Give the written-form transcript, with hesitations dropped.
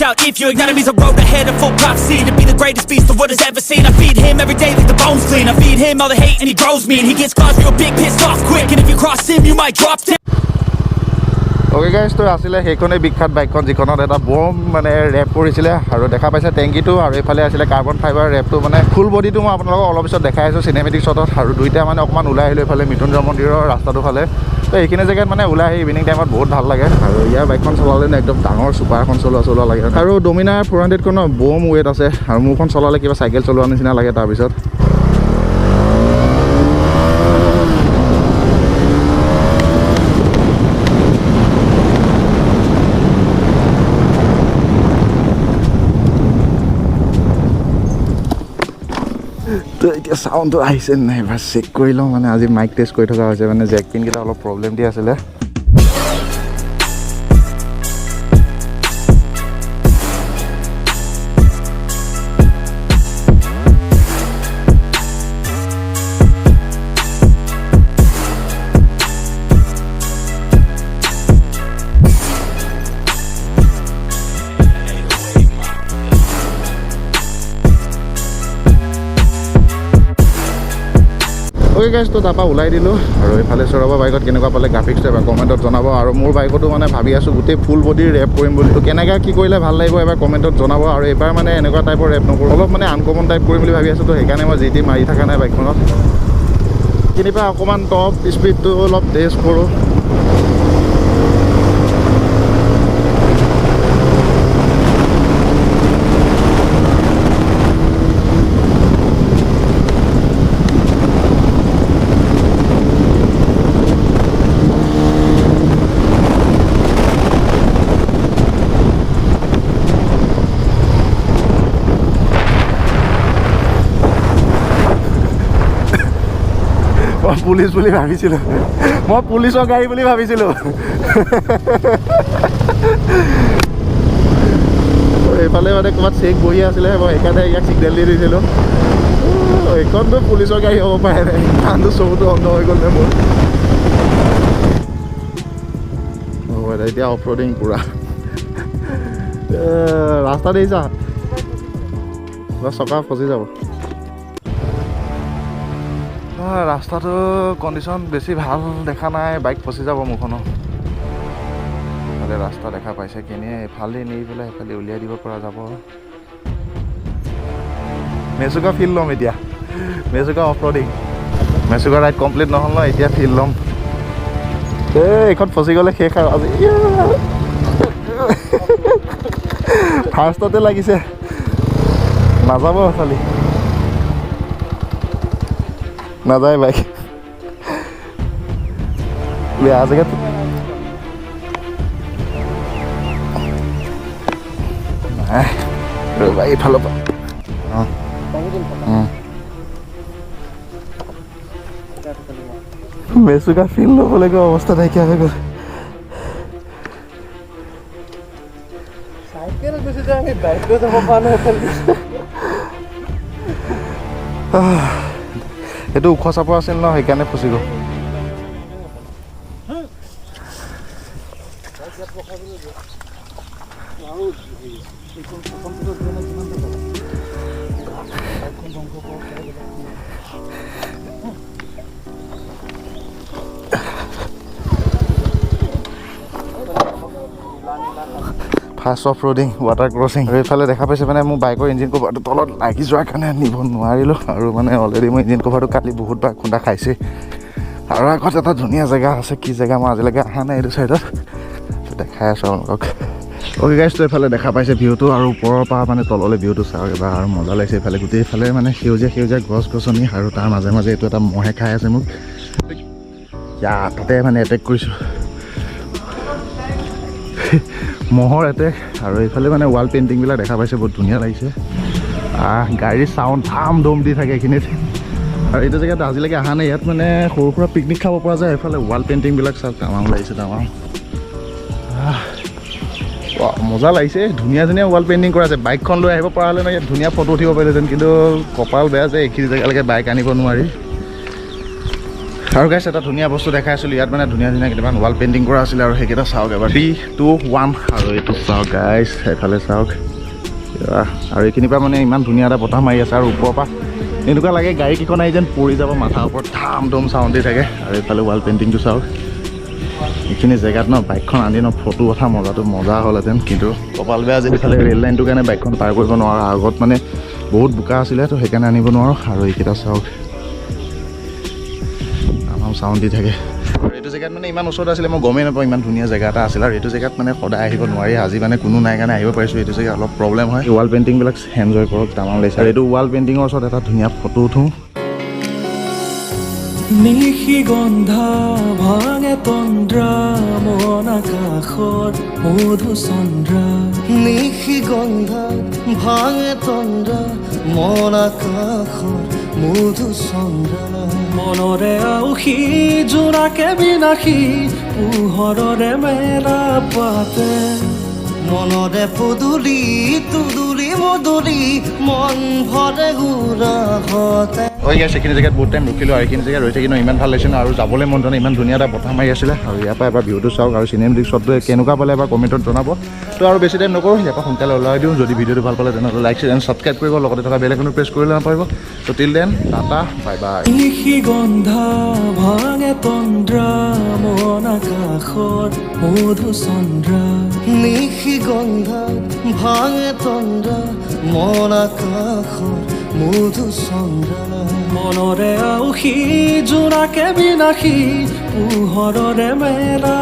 watch out if your enemy's a road ahead of full prophecy to be the greatest beast the world has ever seen. I feed him every day like the bones clean. I feed him all the hate and he grows me, and he gets claws real big, pissed off quick, and if you cross him you might drop him. Okay guys, তো আসলে সেইখনে বিখ্যাত বাইকখন যিখনত এটা বম মানে rap কৰিছিলে আৰু দেখা পাইছে টেংকিটো আৰু এইফালে আছিলে কাৰ্বন ফাইবাৰ ৰেপটো মানে ফুল বডিটো মই আপোনালোকক অলপ পিছত দেখাই আছোঁ চিনেমেটিক শ্বটত আৰু দুইটা মানে অকণমান ওলাই আহিলোঁ এইফালে মৃত্যুঞ্জয় মন্দিৰৰ ৰাস্তাটো ফালে তো এইখিনি জেগাত মানে ওলাই আহি ইভিনিং টাইমত বহুত ভাল লাগে আৰু ইয়াৰ বাইকখন চলালে একদম ডাঙৰ ছুপাৰ এখন চলোৱা লাগে আৰু ডমিনাৰ 400খনৰ বম ৱেট আছে আৰু মোৰখন চলালে কিবা চাইকেল চলোৱা নিচিনা লাগে তাৰপিছত তো এতিয়া সাউন্ডটো আহিছে নাই এবাৰ চেক কৰি লওঁ মানে আজি মাইক টেষ্ট কৰি থকা হৈছে মানে জেক পিনকেইটা অলপ প্ৰব্লেম দি আছিলে Okay guys, তো তাপা ওলাই দিলোঁ আৰু এইফালে চৰাব বাইকত কেনেকুৱা পালে গ্ৰাফিক্সটো এবাৰ কমেণ্টত জনাব আৰু মোৰ বাইকতো মানে ভাবি আছোঁ গোটেই ফুল বডি ৰেপ কৰিম বুলি তো কেনেকৈ কি কৰিলে ভাল লাগিব এবাৰ কমেণ্টত জনাব আৰু এবাৰ মানে এনেকুৱা টাইপৰ ৰেপ নকৰোঁ অলপ মানে আনকমন টাইপ কৰিম বুলি ভাবি আছোঁ তো সেইকাৰণে মই জিটি মাৰি থকা নাই বাইকখনত কেনিবা অকণমান টপ স্পীডটো অলপ টেষ্ট কৰোঁ পুলিচ বুলি ভাবিছিলোঁ মই পুলিচৰ গাড়ী বুলি ভাবিছিলোঁ এইফালে মানে ক'ৰবাত চেক বহি আছিলে মই সেইকাৰণে ইয়াক চিগনেল দি দিছিলোঁ এইখনতো পুলিচৰ গাড়ী হ'ব পাৰে নাই ইমানটো চকুটো অন্ধ হৈ গ'ল নে মোৰ হ'ব এতিয়া অফ ৰোডিং পূৰা ৰাস্তা দেখিছা চকা ফচি যাব ৰাস্তাটো কণ্ডিশ্যন বেছি ভাল দেখা নাই বাইক ফচি যাব মোৰখনো ৰাস্তা দেখা পাইছে কিনে এফালে নি পেলাই সেইফালে উলিয়াই দিব পৰা যাব মেচুকা ফিল ল'ম এতিয়া Mechuka of roading Mechuka ride complete নহ'ল ন এতিয়া ফিল ল'ম এইখন ফচি গ'লে শেষ আৰু আজি ফাৰ্ষ্টতে লাগিছে নাযাব খালি নাযায় বাইক বেয়া জেগাত ৰ'বা এইফালৰ পৰা মেচুকা ফিল ল'বলৈকে অৱস্থা নাইকিয়া হৈ গ'ল এইটো ওখ চাপৰ আছিল ন সেইকাৰণে ফচি গ'ল first of roading water crossing আৰু এইফালে দেখা পাইছে মানে মোৰ বাইকৰ ইঞ্জিন কভাৰটো তলত লাগি যোৱাৰ কাৰণে নিব নোৱাৰিলোঁ আৰু মানে অলৰেডি মই ইঞ্জিন কভাৰটো কালি বহুতবাৰ খুন্দা খাইছে আৰু আগত এটা ধুনীয়া জেগা আছে কি জেগা মই আজিলৈকে অহা নাই এইটো চাইডত দেখাই আছোঁ আপোনালোকক অ'কে গাইজ তো এইফালে দেখা পাইছে ভিউটো আৰু ওপৰৰ পৰা মানে তললৈ ভিউটো চাওক এবাৰ আৰু মজা লাগিছে এইফালে গোটেইফালে মানে সেউজীয়া গছ গছনি আৰু তাৰ মাজে মাজে এইটো এটা মহে খাই আছে মোক তাতে মানে এটেক কৰিছোঁ মহৰ এটেক আৰু এইফালে মানে ৱাল পেইণ্টিংবিলাক দেখা পাইছে বহুত ধুনীয়া লাগিছে গাড়ীৰ চাউণ্ড ধাম ধুম দি থাকে এইখিনিত আৰু এইটো জেগাত আজিলৈকে অহা নাই ইয়াত মানে সৰু সুৰা পিকনিক খাব পৰা যায় এইফালে ৱাল পেইণ্টিংবিলাক চাওক তামাম লাগিছে তামাম মজা লাগিছে ধুনীয়া ৱাল পেইণ্টিং কৰা আছে বাইকখন লৈ আহিব পৰা হ'লে ন ইয়াত ধুনীয়া ফটো উঠিব পাৰিলেহেঁতেন কিন্তু কপাল বেয়া যে এইখিনি জেগালৈকে বাইক আনিব নোৱাৰি আৰু গাইছ এটা ধুনীয়া বস্তু দেখাই আছিলোঁ ইয়াত মানে ধুনীয়া ধুনীয়া কেইটামান ৱাল পেইণ্টিং কৰা আছিলে আৰু সেইকেইটা চাওক এবাৰ 3, 2, 1 আৰু এইটো চাওক গাইছ এইফালে চাওক আৰু এইখিনিৰ পৰা মানে ইমান ধুনীয়া এটা বতাহ মাৰি আছে আৰু ওপৰৰ পৰা এনেকুৱা লাগে গাড়ীকেইখন আহি যেন পৰি যাব মাথাৰ ওপৰত ধাম ধুম চাউণ্ড দি থাকে আৰু এইফালে ৱাল পেইণ্টিংটো চাওক এইখিনি জেগাত ন বাইকখন আনি ন ফটো উঠা মজাটো মজা হ'লহেঁতেন কিন্তু কপাল বেয়া যে এইফালে ৰেল লাইনটোৰ কাৰণে বাইকখন পাৰ কৰিব নোৱাৰোঁ আগত মানে বহুত বোকা আছিলে তো সেইকাৰণে আনিব নোৱাৰোঁ আৰু এইকেইটা চাওক আমাৰ চাউণ্ড দি থাকে আৰু এইটো জেগাত মানে ইমান ওচৰত আছিলে মই গমেই নাপাওঁ ইমান ধুনীয়া জেগা এটা আছিলে আৰু এইটো জেগাত মানে সদায় আহিব নোৱাৰি আজি মানে কোনো নাই কাৰণে আহিব পাৰিছোঁ এইটো জেগাত অলপ প্ৰব্লেম হয় ৱাল পেইণ্টিংবিলাক এনজয় কৰক তামাম লাগিছে আৰু এইটো ৱাল পেইণ্টিঙৰ ওচৰত এটা ধুনীয়া ফটো উঠোঁ নিশি গন্ধা ভাঙে তন্দ্ৰা মন আকাশত মধুচন্দ্ৰা নিশি গন্ধা ভাঙে তন্দ্ৰা মন আকাশত মধুচন্দ্ৰা মনৰে আউসী জোনাকে বিনাশী পোহৰৰে মেলা পাতে মনৰে পদূলি তুদুলি মধুলি মন ভৰে ঘূৰাহতে সেইখিনি জেগাত বহুত টাইম ৰখিলোঁ আৰু এইখিনি জেগাত ৰৈ থাকি ইমান ভাল লাগিছে আৰু যাবলৈ মন যোৱা ইমান ধুনীয়া এটা বতাহ মাৰি আছিলে আৰু ইয়াৰ পৰা এবাৰ ভিউটো চাওক আৰু চিনেমেটিক শ্বটটো কেনেকুৱা পালে এবাৰ কমেণ্টত জনাব তো আৰু বেছি টাইম নকৰোঁ ইয়াৰ পৰা সোনকালে ওলাই দিওঁ যদি ভিডিঅ'টো ভাল পালে তেনেহ'লে লাইক এণ্ড ছাবস্ক্ৰাইব কৰিব লগতে থকা বেল আইকনটো প্ৰেছ কৰিলে নাপাৰিব তো till then tata bye bye নিশি গন্ধা ভাঙে তন্দ্ৰা মন আকাশত মধুচন্দ্ৰা নিশি গন্ধা ভাঙে তন্দ্ৰা মন আকাশত মধুচন্দ্ৰা মনৰে আউসী জোনাকে বিনাশী পোহৰৰে মেলা